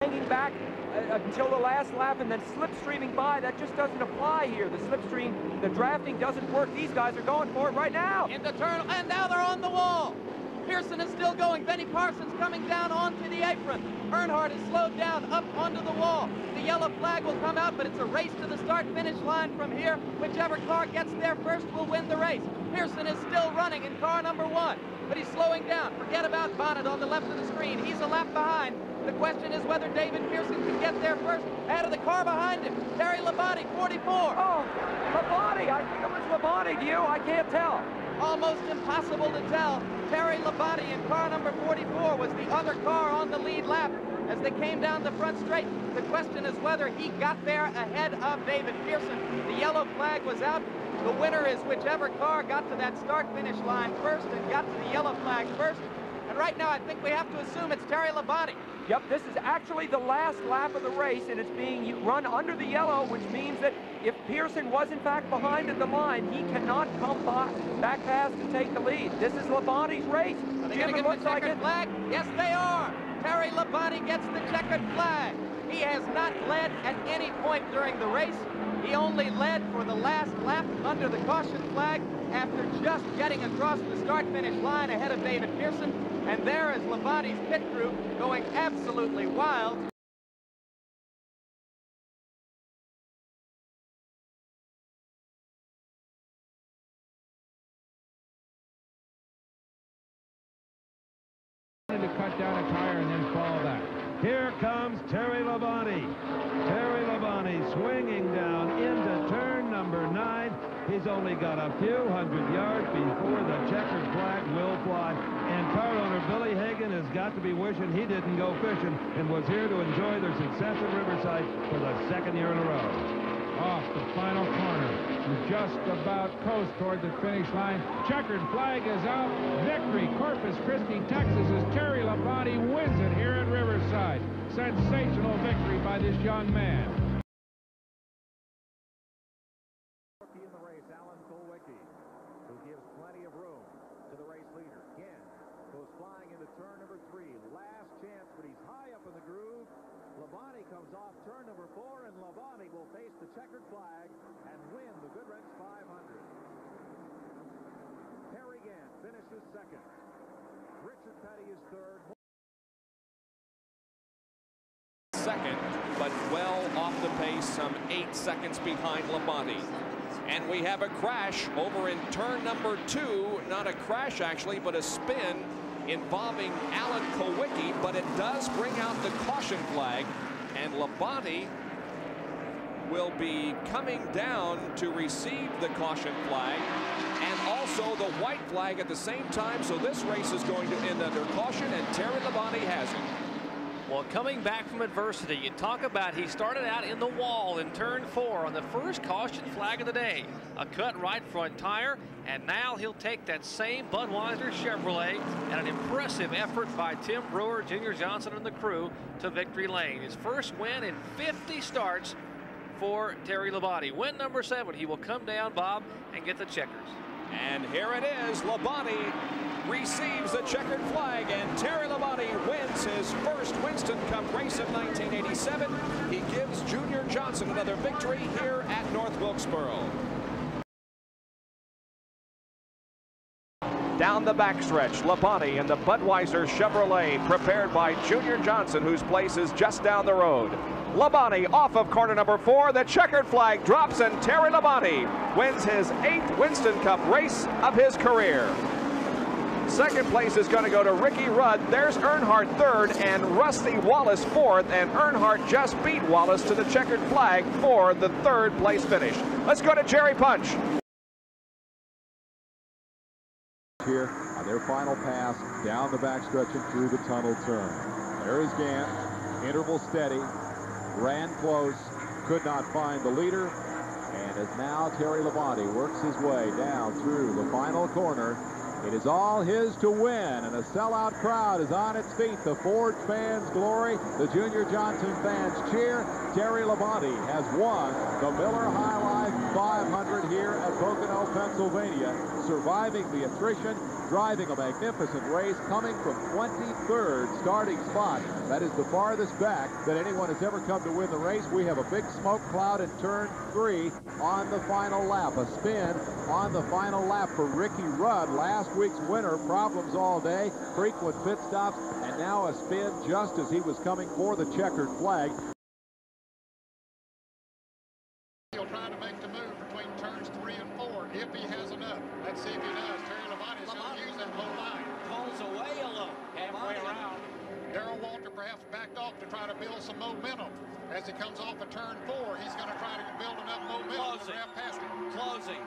hanging back until the last lap and then slipstreaming by. That just doesn't apply here. The slipstream, the drafting doesn't work. These guys are going for it right now. Into turn, and now they're on the wall. Pearson is still going. Benny Parsons coming down onto the apron. Earnhardt is slowed down up onto the wall. The yellow flag will come out, but it's a race to the start-finish line from here. Whichever car gets there first will win the race. Pearson is still running in car number 1, but he's slowing down. Forget about Bonnet on the left of the screen. He's a lap behind. The question is whether David Pearson can get there first. Out of the car behind him, Terry Labonte, 44. Oh, Labonte. I think it was Labonte to you. I can't tell. Almost impossible to tell. Terry Labonte in car number 44 was the other car on the lead lap as they came down the front straight. The question is whether he got there ahead of David Pearson. The yellow flag was out. The winner is whichever car got to that start-finish line first and got to the yellow flag first. And right now, I think we have to assume it's Terry Labonte. Yep, this is actually the last lap of the race, and it's being run under the yellow, which means that if Pearson was in fact behind at the line, he cannot come back past and take the lead. This is Labonte's race. Are they going to get the checkered flag? Yes, they are. Terry Labonte gets the checkered flag. He has not led at any point during the race. He only led for the last lap under the caution flag after just getting across the start-finish line ahead of David Pearson. And there is Labonte's pit crew going absolutely wild. To cut down a tire and then fall back. Here comes Terry Labonte. Terry Labonte swinging down into turn number 9. He's only got a few hundred yards before the checkered flag will fly. And car owner Billy Hagan has got to be wishing he didn't go fishing and was here to enjoy their success at Riverside for the 2nd year in a row. Off the final corner. Just about coast toward the finish line. Checkered flag is out. Victory, Corpus Christi, Texas, as Terry Labonte wins it here at Riverside. Sensational victory by this young man. Rookie in the race, Alan Kulwicki, who gives plenty of room to the race leader. Again, goes flying into turn number 3. Last chance, but he's high up in the groove. Labonte comes off turn number 4, and Labonte will face the checkered flag and win the Goodwrench 500. Harry Gant finishes 2nd. Richard Petty is 3rd. 2nd, but well off the pace, some 8 seconds behind Labonte. And we have a crash over in turn number 2. Not a crash, actually, but a spin involving Alan Kulwicki, but it does bring out the caution flag, and Labonte will be coming down to receive the caution flag and also the white flag at the same time. So this race is going to end under caution, and Terry Labonte has it. Well, coming back from adversity, you talk about he started out in the wall in turn 4 on the first caution flag of the day. A cut right front tire, and now he'll take that same Budweiser Chevrolet and an impressive effort by Tim Brewer, Junior Johnson, and the crew to victory lane. His first win in 50 starts for Terry Labonte. Win number 7. He will come down, Bob, and get the checkers. And here it is. Labonte receives the checkered flag, and Terry Labonte wins his first Winston Cup race of 1987. He gives Junior Johnson another victory here at North Wilkesboro. Down the backstretch, Labonte in the Budweiser Chevrolet, prepared by Junior Johnson, whose place is just down the road. Labonte off of corner number 4. The checkered flag drops, and Terry Labonte wins his 8th Winston Cup race of his career. 2nd place is going to go to Ricky Rudd. There's Earnhardt 3rd and Rusty Wallace 4th, and Earnhardt just beat Wallace to the checkered flag for the 3rd place finish. Let's go to Jerry Punch. Here on their final pass down the backstretch and through the tunnel turn. There is Gant, interval steady, ran close, could not find the leader, and as now Terry Labonte works his way down through the final corner. It is all his to win, and a sellout crowd is on its feet. The Ford fans glory, the Junior Johnson fans cheer. Terry Labonte has won the Miller High Life 500 here at Pocono, Pennsylvania, surviving the attrition, driving a magnificent race, coming from 23rd starting spot. That is the farthest back that anyone has ever come to win the race. We have a big smoke cloud in turn 3 on the final lap. A spin on the final lap for Ricky Rudd, last week's winner. Problems all day, frequent pit stops, and now a spin just as he was coming for the checkered flag. He'll try to make the move between turns 3 and 4 if he has enough. Let's see if he does. Terry Labonte is going to use that low line. Pulls away a little. Halfway around. Darrell Walter perhaps backed off to try to build some momentum. As he comes off of turn 4, he's going to try to build enough momentum to grab past him. Closing.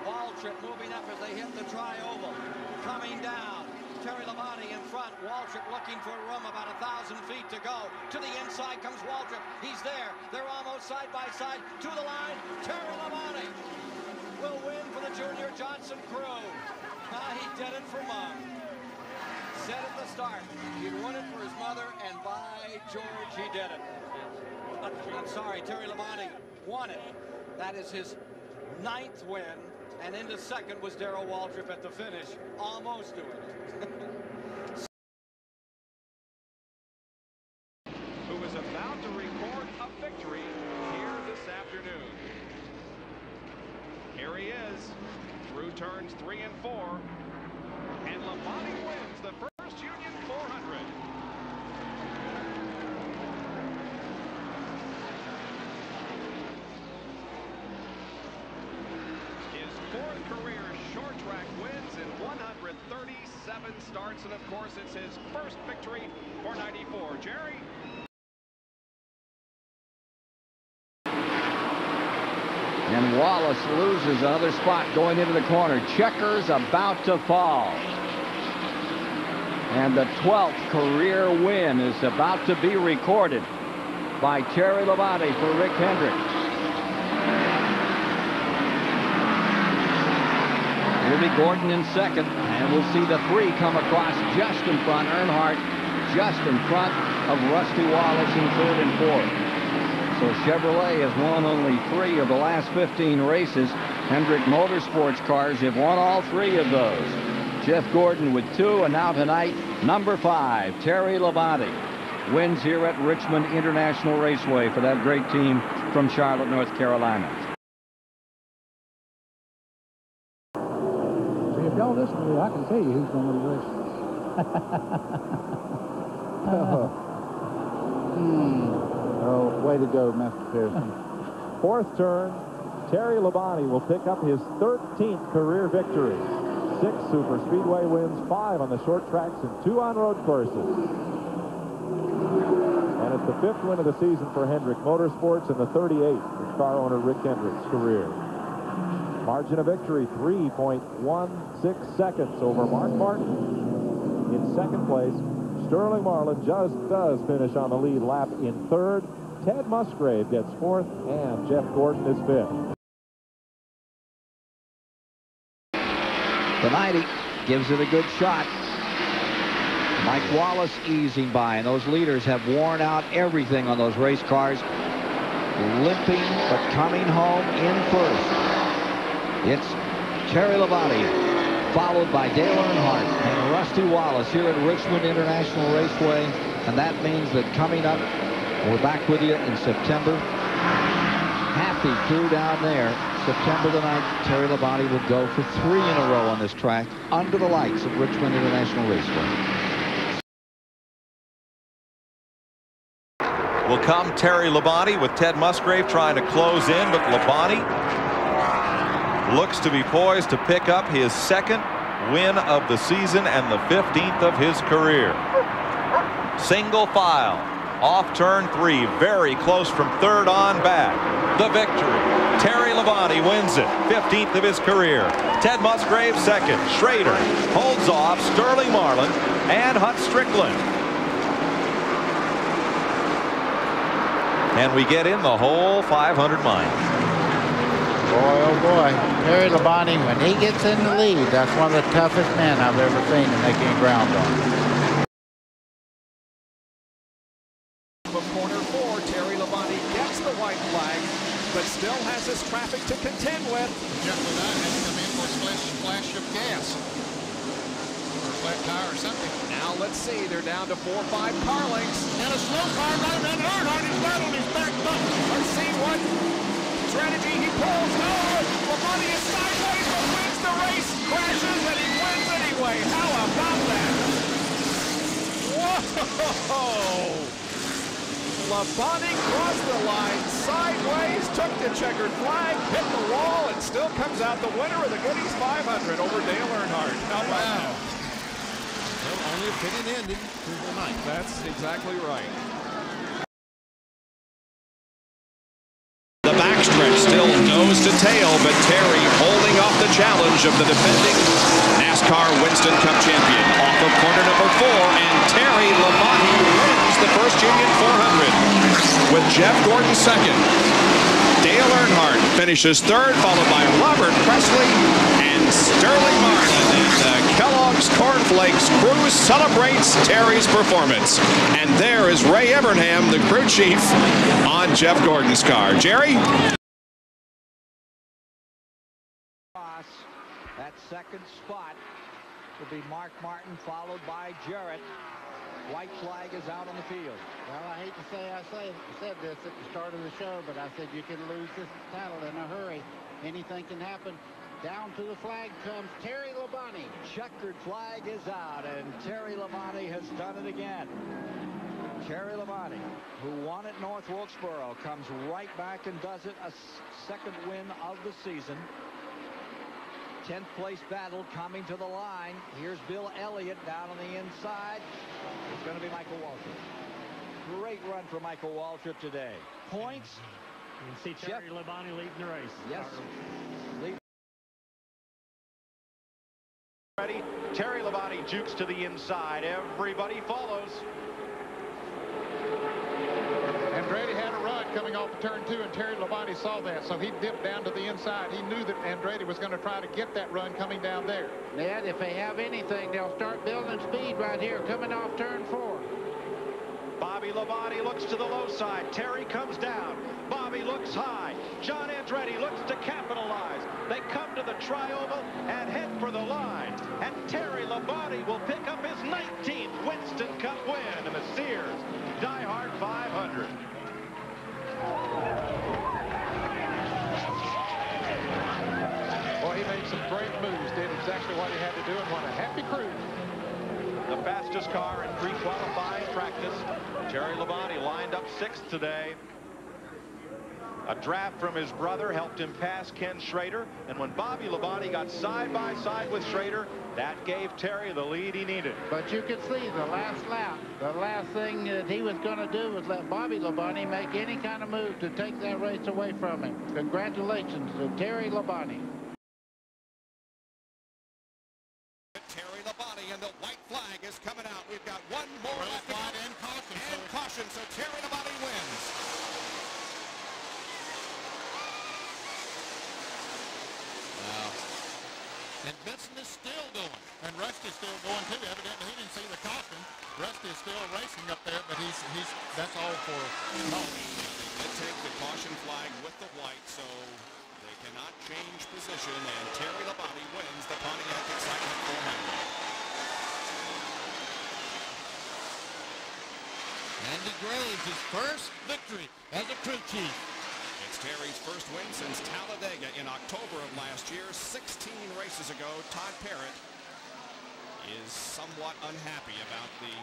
Waltrip moving up as they hit the tri-oval. Coming down. Terry Labonte in front. Waltrip looking for room, about 1,000 feet to go. To the inside comes Waltrip. He's there. They're almost side by side. To the line. Terry Labonte will win for the Junior Johnson crew. He did it for Mom. Said at the start, he'd won it for his mother, and by George, he did it. I'm sorry, Terry Labonte won it. That is his 9th win, and into second was Darrell Waltrip at the finish, almost doing it. Who is about to record a victory here this afternoon. Here he is through turns 3 and 4, and Labonte wins the first Union 400. His 4th career short track wins in 137 starts, and of course it's his first victory for 94. Jerry? And Wallace loses another spot going into the corner. Checkers about to fall. And the 12th career win is about to be recorded by Terry Labonte for Rick Hendrick. Will be Gordon in second, and we'll see the 3 come across just in front. Earnhardt just in front of Rusty Wallace in 3rd and 4th. So Chevrolet has won only 3 of the last 15 races. Hendrick Motorsports cars have won all 3 of those. Jeff Gordon with 2, and now tonight, number 5, Terry Labonte, wins here at Richmond International Raceway for that great team from Charlotte, North Carolina. See, if y'all listen to me, I can tell you who's going to win the race. Oh, way to go, Mr. Pearson. 4th turn, Terry Labonte will pick up his 13th career victory. 6 super speedway wins, 5 on the short tracks, and 2 on road courses. And it's the 5th win of the season for Hendrick Motorsports and the 38th for car owner Rick Hendrick's career. Margin of victory, 3.16 seconds over Mark Martin. In second place, Sterling Marlin just does finish on the lead lap in 3rd. Ted Musgrave gets 4th, and Jeff Gordon is 5th. The 90 gives it a good shot. Mike Wallace easing by, and those leaders have worn out everything on those race cars. Limping, but coming home in first. It's Terry Labonte, followed by Dale Earnhardt and Rusty Wallace here at Richmond International Raceway. And that means that coming up, we're back with you in September. Happy crew down there. September the 9th, Terry Labonte will go for 3 in a row on this track under the lights of Richmond International Raceway. Will come Terry Labonte with Ted Musgrave trying to close in, but Labonte looks to be poised to pick up his 2nd win of the season and the 15th of his career. Single file off turn 3, very close from 3rd on back. The victory. Terry Labonte wins it, 15th of his career. Ted Musgrave 2nd. Schrader holds off Sterling Marlin and Hut Strickland. And we get in the whole 500 miles. Boy, oh boy, Terry Labonte, when he gets in the lead, that's one of the toughest men I've ever seen to make any ground on. From corner 4, Terry Labonte gets the white flag, but still has his traffic to contend with. Jeff Ledine had to come in for a splash of gas. Or a flat tire or something. Now let's see, they're down to 4 or 5 car lengths. And a slow car right around Earnhardt is flat on his back bumper. Let's see what strategy he pulls. No, Labonte is sideways, but wins the race, crashes, and he wins anyway. How about that? Whoa! Labonte crossed the line sideways, took the checkered flag, hit the wall, and still comes out the winner of the Goodies 500 over Dale Earnhardt. How about that? Well, only a fitting ending to the night. That's exactly right. The backstretch still nose to tail, but Terry holding off the challenge of the defending NASCAR Winston Cup champion. Off of corner number 4, and Terry Labonte wins the first Union 400 with Jeff Gordon second. Dale Earnhardt finishes third, followed by Robert Presley and Sterling Martin. And Kellogg's Cornflakes crew celebrates Terry's performance. And there is Ray Evernham, the crew chief, on Jeff Gordon's car. Jerry? That second spot will be Mark Martin, followed by Jarrett. White flag is out on the field. Well, I hate to say I said this at the start of the show, but I said you can lose this title in a hurry. Anything can happen. Down to the flag comes Terry Labonte. Checkered flag is out, and Terry Labonte has done it again. Terry Labonte, who won at North Wilkesboro, comes right back and does it. A second win of the season. 10th place battle coming to the line. Here's Bill Elliott down on the inside. It's going to be Michael Waltrip. Great run for Michael Waltrip today. Points. You can see Terry Labonte leading the race. Yes. Ready. Terry Labonte jukes to the inside. Everybody follows. Andretti had a run coming off of turn 2, and Terry Labonte saw that, so he dipped down to the inside. He knew that Andretti was going to try to get that run coming down there. Ned, if they have anything, they'll start building speed right here, coming off turn 4. Bobby Labonte looks to the low side. Terry comes down. Bobby looks high. John Andretti looks to capitalize. They come to the tri-oval and head for the line. And Terry Labonte will pick up his 19th Winston Cup win in the Sears Die Hard 500. Well, he made some great moves, did exactly what he had to do, and what a happy crew. The fastest car in pre-qualifying practice. Terry Labonte lined up 6th today. A draft from his brother helped him pass Ken Schrader, and when Bobby Labonte got side by side with Schrader, that gave Terry the lead he needed. But you could see the last lap, the last thing that he was going to do was let Bobby Labonte make any kind of move to take that race away from him. Congratulations to Terry Labonte. Terry Labonte, and the white flag is coming out. We've got one more left and caution. And caution, so Terry Labonte wins. Wow. And Benson is still going. And Rusty's still going too. Evidently he didn't see the caution. Rusty is still racing up there, but he's that's all for They take the caution flag with the white, so they cannot change position, and Terry Labonte wins the Pontiac Excitement 400. Andy Graves, his first victory as a crew chief. It's Terry's first win since Talladega in October of last year. 16 races ago, Todd Parrott is somewhat unhappy about the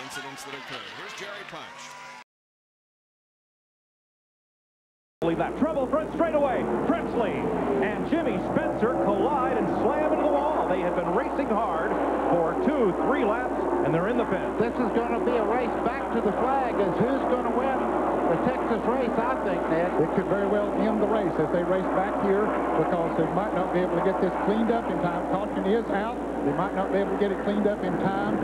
incidents that occurred. Here's Jerry Punch. That trouble front straightaway. Presley and Jimmy Spencer collide and slam into the wall. They have been racing hard for 2-3 laps, and they're in the fence. This is going to be a race back to the flag as who's going to win the Texas race, I think, Ned. It could very well end the race if they race back here, because they might not be able to get this cleaned up in time. Caution is out. They might not be able to get it cleaned up in time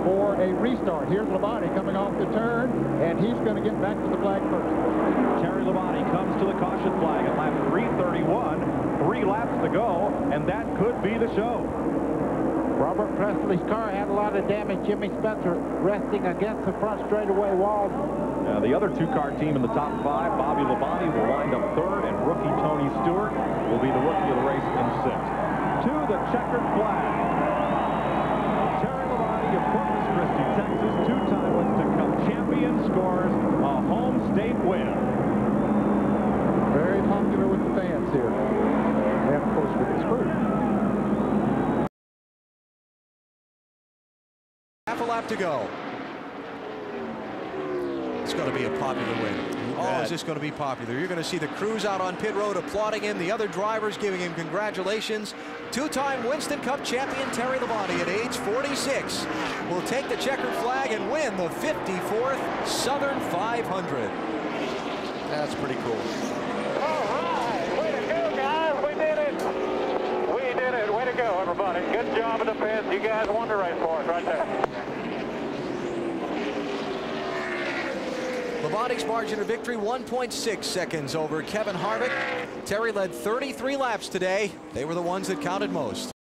for a restart. Here's Labonte coming off the turn, and he's going to get back to the flag first. Terry Labonte comes to the caution flag at lap 331. 3 laps to go, and that could be the show. Robert Presley's car had a lot of damage. Jimmy Spencer resting against the front straightaway wall. The other two-car team in the top 5, Bobby Labonte will wind up 3rd, and rookie Tony Stewart will be the rookie of the race in 6th. To the checkered flag. Terry Labonte of Corpus Christi, Texas, 2-time Winston Cup champion, scores a home state win. Very popular with the fans here. And, of course, with his crew. Half a lap to go. It's going to be a popular win. Oh, is this going to be popular? You're going to see the crews out on pit road applauding him, the other drivers giving him congratulations. 2-time Winston Cup champion Terry Labonte at age 46 will take the checkered flag and win the 54th Southern 500. That's pretty cool. All right, way to go, guys. We did it. We did it. Way to go, everybody. Good job in the pits. You guys won the race for us right there. Labonte's margin of victory 1.6 seconds over Kevin Harvick. Terry led 33 laps today. They were the ones that counted most.